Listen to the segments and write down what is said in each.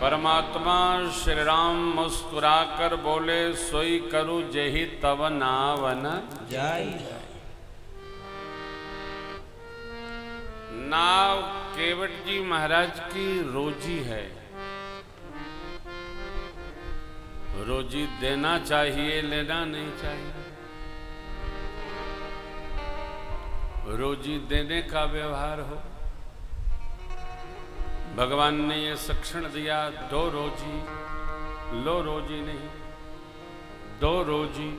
परमात्मा श्री राम मुस्कुराकर बोले, सोई करूं जेहि तव नावन जाई। नाव केवट जी महाराज की रोजी है। रोजी देना चाहिए, लेना नहीं चाहिए। रोजी देने का व्यवहार हो। भगवान ने ये शिक्षण दिया, दो रोजी, लो रोजी नहीं, दो रोजी।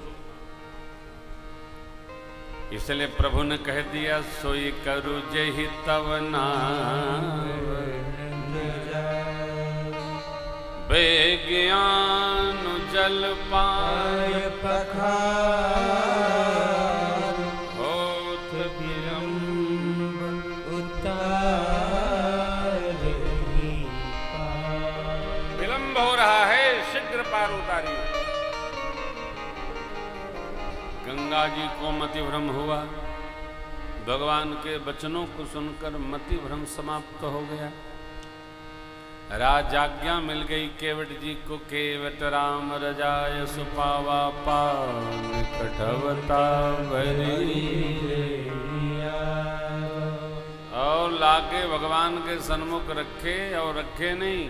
इसलिए प्रभु ने कह दिया, सोई करु जेहि तव नावन बेज्ञान जल पाय पखार होत विलंब उतारहि पार। विलंब हो रहा है, शीघ्र पार उतारिए। गंगा जी को मति भ्रम हुआ। भगवान के वचनों को सुनकर मति भ्रम समाप्त हो गया। राजाज्ञा मिल गई केवट जी को। केवट राम रजाय सुपावा पान कटवता भरी। और लाके भगवान के सन्मुख रखे, और रखे नहीं,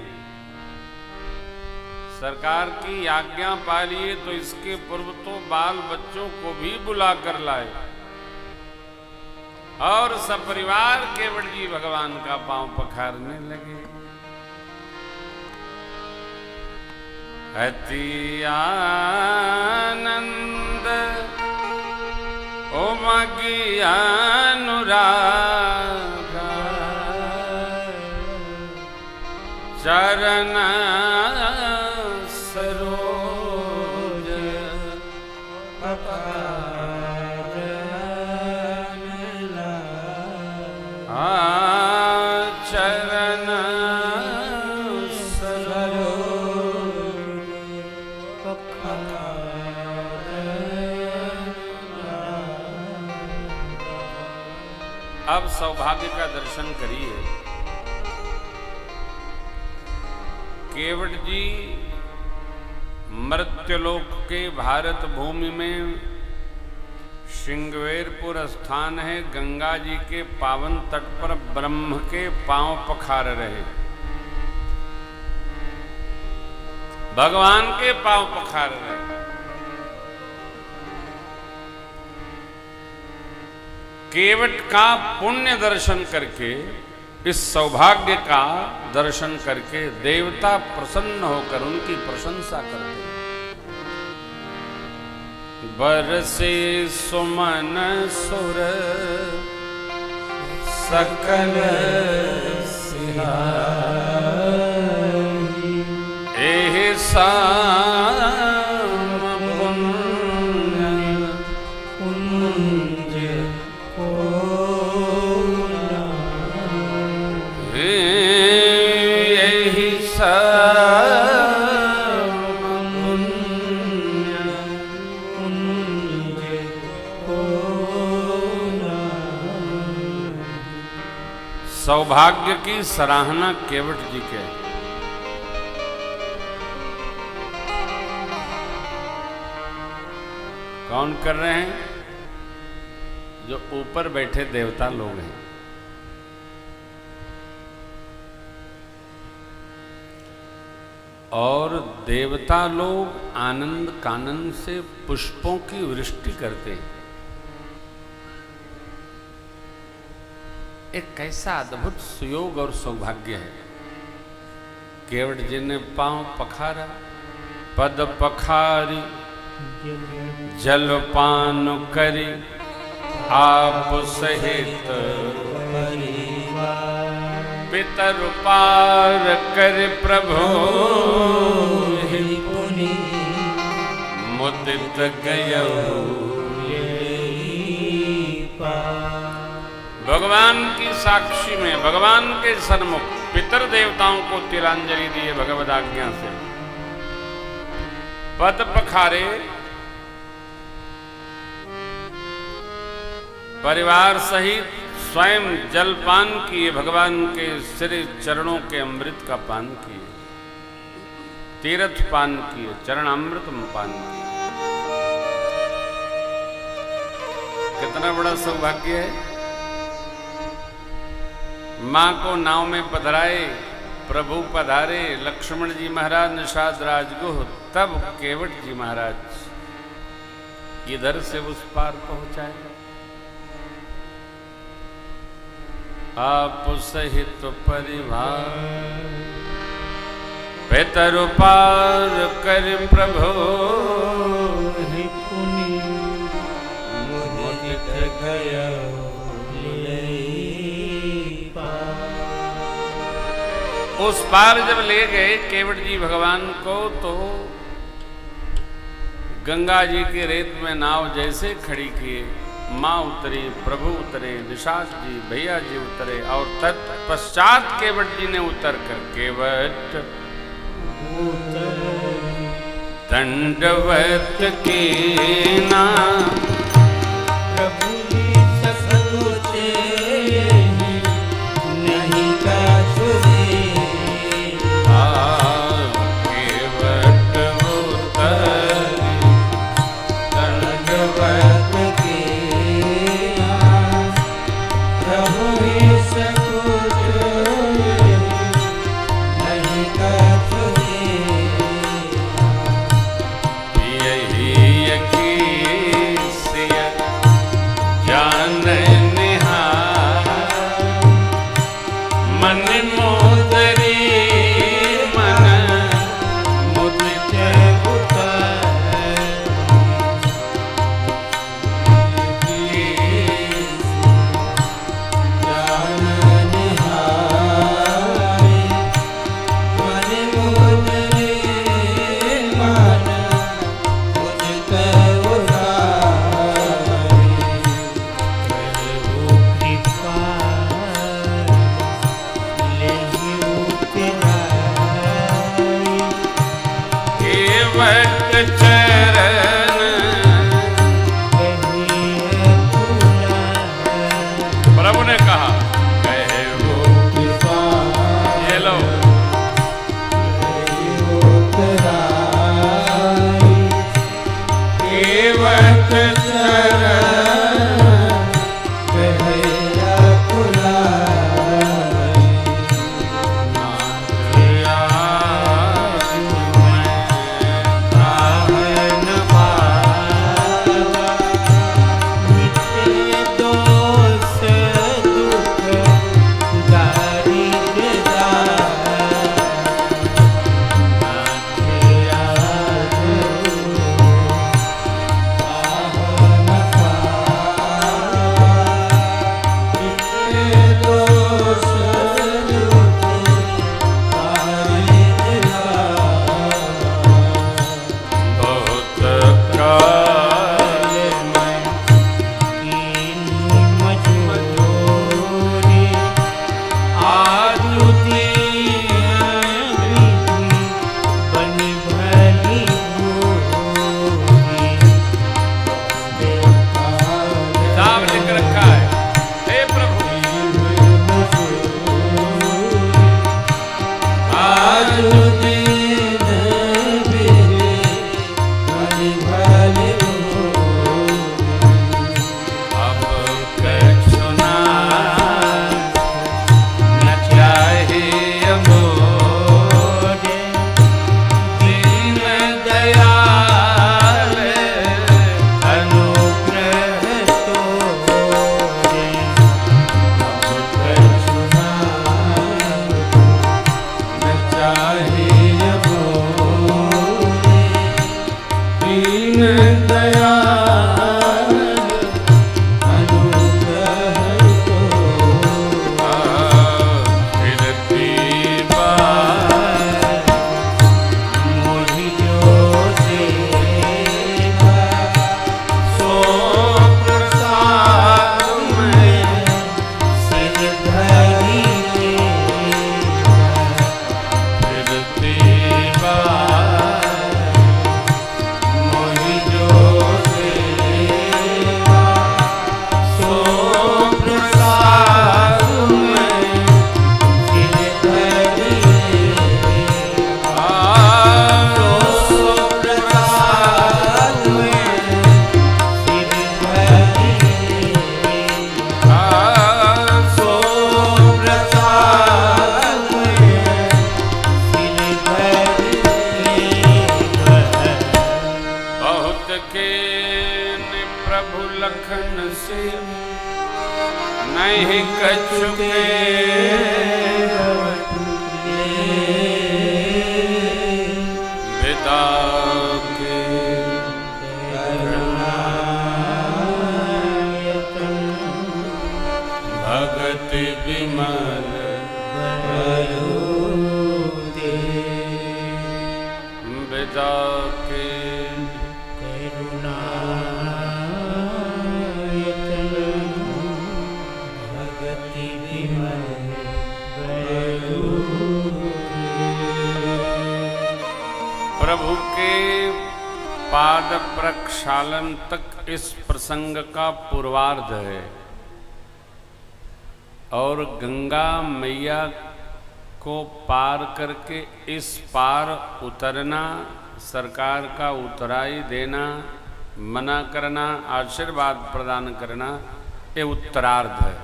सरकार की आज्ञा पालिए तो इसके पूर्व तो बाल बच्चों को भी बुला कर लाए और सपरिवार केवट जी भगवान का पांव पखारने लगे। अति आनंद उमगी अनुरागा चरण सरोज चरण अब सौभाग्य का दर्शन करिए। केवट जी मर्त्यलोक के भारत भूमि में श्रृंगवेरपुर स्थान है। गंगा जी के पावन तट पर ब्रह्म के पांव पखार रहे, भगवान के पांव पखार रहे। केवट का पुण्य दर्शन करके, इस सौभाग्य का दर्शन करके देवता प्रसन्न होकर उनकी प्रशंसा करते हैं। बरसे सुमन सुर सकल सिहाई, एहि साम पुण्य कुंज सौभाग्य की सराहना केवट जी के। कौन कर रहे हैं? जो ऊपर बैठे देवता लोग हैं। और देवता लोग आनंद कानन से पुष्पों की वृष्टि करते हैं। एक कैसा अद्भुत सुयोग और सौभाग्य है। केवट जी ने पांव पखारा, पद पखारी जलपान करी, आप सहित पितर पार कर प्रभु पुनि मुदित गयौ। भगवान की साक्षी में, भगवान के सन्मुख पितर देवताओं को तिलांजलि दिए भगवद आज्ञा से। पद पखारे, परिवार सहित स्वयं जलपान किए, भगवान के श्री चरणों के अमृत का पान किए। तीर्थ पान किए, चरणामृतम पान किए। कितना बड़ा सौभाग्य है। मां को नाव में पधराए, प्रभु पधारे, लक्ष्मण जी महाराज निषाद राजगुह, तब केवट जी महाराज इधर से उस पार पहुंचाए। आप सहित परिवार पितरु पार कर प्रभु उस पार जब ले गए केवट जी भगवान को, तो गंगा जी के रेत में नाव जैसे खड़ी किए, माँ उतरी, प्रभु उतरे, निषाद जी भैया जी उतरे, और तत्पश्चात केवट जी ने उतर कर केवट दंडवत कीना प्रभु ससुचे नहीं का छुए केवट उतर दंडवत कीना प्रभु ससुचे नहीं का छुए प्रभु ने कहा, कहे वो ये लो केवट से नहीं कछुके विदा के भगति विमल विदा के प्रभु के पाद प्रक्षालन तक इस प्रसंग का पूर्वार्ध है और गंगा मैया को पार करके इस पार उतरना, सरकार का उतराई देना, मना करना, आशीर्वाद प्रदान करना, ये उत्तरार्ध है।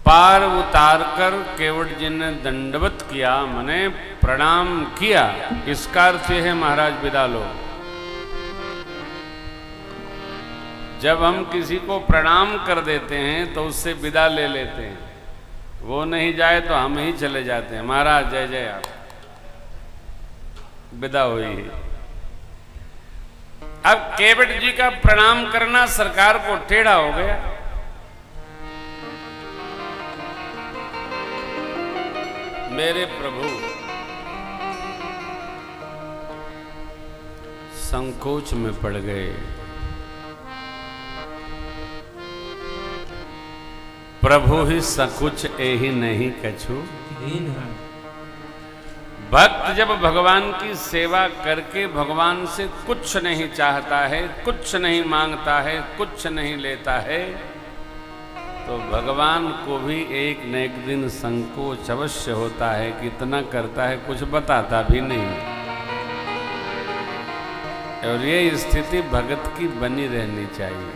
पार उतार कर केवट जी ने दंडवत किया, मने प्रणाम किया, इसका अर्थ है महाराज विदा लो। जब हम किसी को प्रणाम कर देते हैं तो उससे विदा ले लेते हैं, वो नहीं जाए तो हम ही चले जाते हैं, महाराज जय जय, आप विदा हुई। अब केवट जी का प्रणाम करना सरकार को टेढ़ा हो गया। मेरे प्रभु संकोच में पड़ गए। प्रभु ही सकुच एहि नहीं कछु। भक्त जब भगवान की सेवा करके भगवान से कुछ नहीं चाहता है, कुछ नहीं मांगता है, कुछ नहीं लेता है, तो भगवान को भी एक न एक दिन संकोच अवश्य होता है, कितना करता है कुछ बताता भी नहीं। और ये स्थिति भगत की बनी रहनी चाहिए।